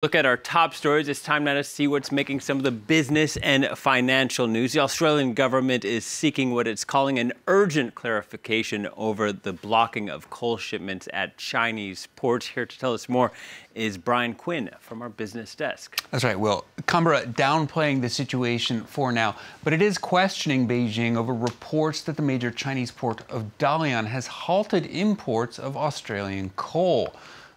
Look at our top stories. It's time now to see what's making some of the business and financial news. The Australian government is seeking what it's calling an urgent clarification over the blocking of coal shipments at Chinese ports. Here to tell us more is Brian Quinn from our business desk. That's right, Will. Canberra downplaying the situation for now, but it is questioning Beijing over reports that the major Chinese port of Dalian has halted imports of Australian coal.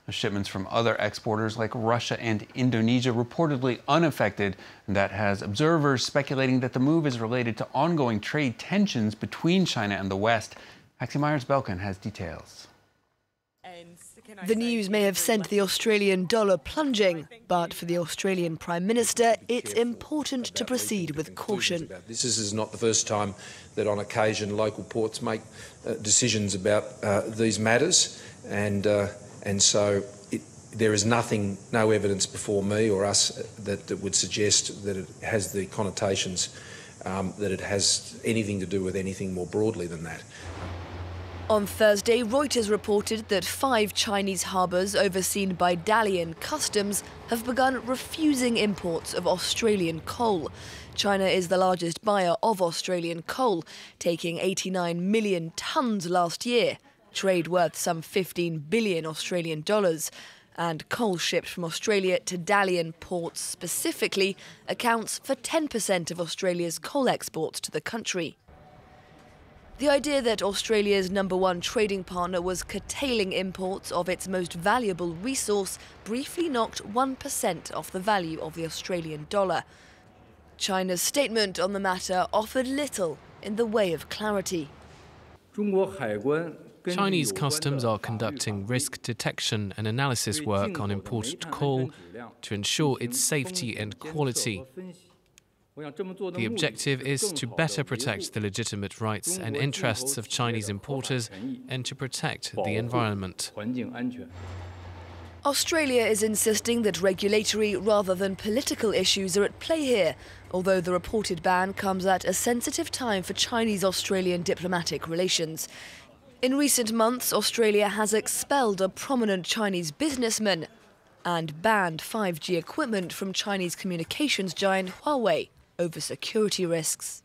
Shipments from other exporters like Russia and Indonesia reportedly unaffected, and that has observers speculating that the move is related to ongoing trade tensions between China and the West. Maxi Myers-Belkin has details. The news may have sent the Australian dollar plunging, but for the Australian Prime Minister, it's important to proceed with caution. This is not the first time that on occasion local ports make decisions about these matters, and so there is no evidence before me or us that would suggest that it has the connotations that it has anything to do with anything more broadly than that. On Thursday, Reuters reported that 5 Chinese harbours overseen by Dalian Customs have begun refusing imports of Australian coal. China is the largest buyer of Australian coal, taking 89 million tonnes last year. Trade worth some 15 billion Australian dollars, and coal shipped from Australia to Dalian ports specifically accounts for 10% of Australia's coal exports to the country. The idea that Australia's #1 trading partner was curtailing imports of its most valuable resource briefly knocked 1% off the value of the Australian dollar. China's statement on the matter offered little in the way of clarity. Chinese customs are conducting risk detection and analysis work on imported coal to ensure its safety and quality. The objective is to better protect the legitimate rights and interests of Chinese importers and to protect the environment. Australia is insisting that regulatory rather than political issues are at play here, although the reported ban comes at a sensitive time for Chinese-Australian diplomatic relations. In recent months, Australia has expelled a prominent Chinese businessman and banned 5G equipment from Chinese communications giant Huawei over security risks.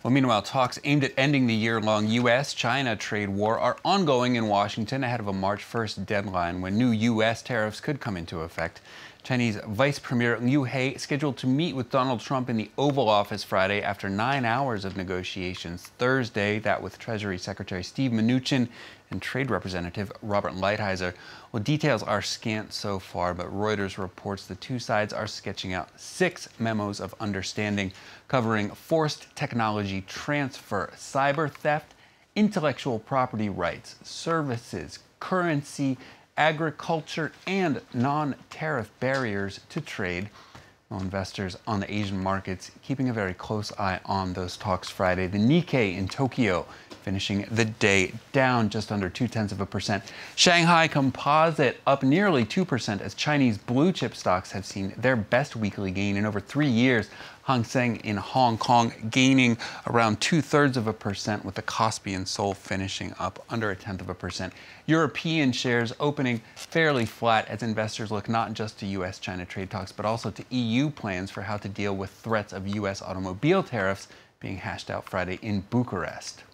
Well, meanwhile, talks aimed at ending the year-long U.S.-China trade war are ongoing in Washington ahead of a March 1st deadline when new U.S. tariffs could come into effect. Chinese Vice Premier Liu He scheduled to meet with Donald Trump in the Oval Office Friday after 9 hours of negotiations Thursday, that with Treasury Secretary Steve Mnuchin and Trade Representative Robert Lighthizer. Well, details are scant so far, but Reuters reports the two sides are sketching out 6 memos of understanding covering forced technology transfer, cyber theft, intellectual property rights, services, currency, agriculture, and non-tariff barriers to trade. Well, investors on the Asian markets keeping a very close eye on those talks Friday. The Nikkei in Tokyo finishing the day down just under 0.2%. Shanghai Composite up nearly 2% as Chinese blue chip stocks have seen their best weekly gain in over 3 years. Hang Seng in Hong Kong gaining around 0.2% with the Kospi in Seoul finishing up under 0.1%. European shares opening fairly flat as investors look not just to U.S.-China trade talks but also to EU plans for how to deal with threats of U.S. automobile tariffs being hashed out Friday in Bucharest.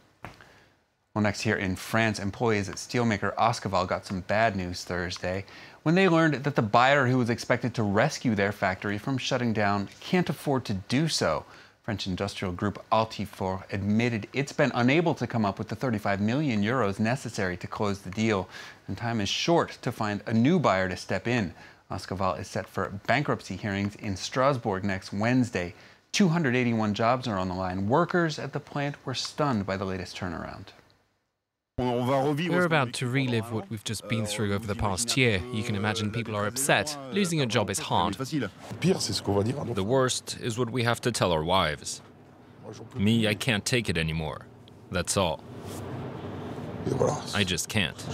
Well, next here in France, employees at steelmaker Vall got some bad news Thursday when they learned that the buyer who was expected to rescue their factory from shutting down can't afford to do so. French industrial group Altifort admitted it's been unable to come up with the 35 million euros necessary to close the deal, and time is short to find a new buyer to step in. Vall is set for bankruptcy hearings in Strasbourg next Wednesday. 281 jobs are on the line. Workers at the plant were stunned by the latest turnaround. We're about to relive what we've just been through over the past year. You can imagine people are upset. Losing a job is hard. The worst is what we have to tell our wives. Me, I can't take it anymore. That's all. I just can't.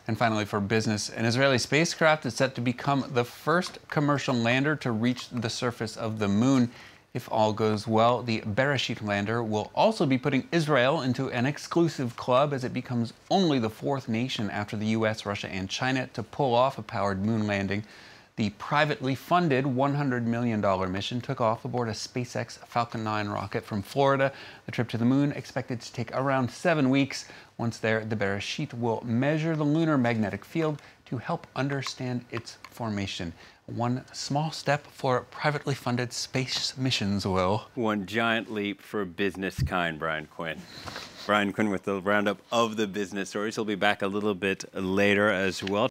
And finally, for business, an Israeli spacecraft is set to become the first commercial lander to reach the surface of the moon. If all goes well, the Beijing lander will also be putting Israel into an exclusive club as it becomes only the fourth nation after the U.S., Russia, and China to pull off a powered moon landing. The privately funded $100 million mission took off aboard a SpaceX Falcon 9 rocket from Florida. The trip to the moon expected to take around 7 weeks. Once there, the Beijing will measure the lunar magnetic field to help understand its formation. One small step for privately funded space missions, Will. One giant leap for business kind, Brian Quinn. Brian Quinn with the roundup of the business stories. He'll be back a little bit later as well.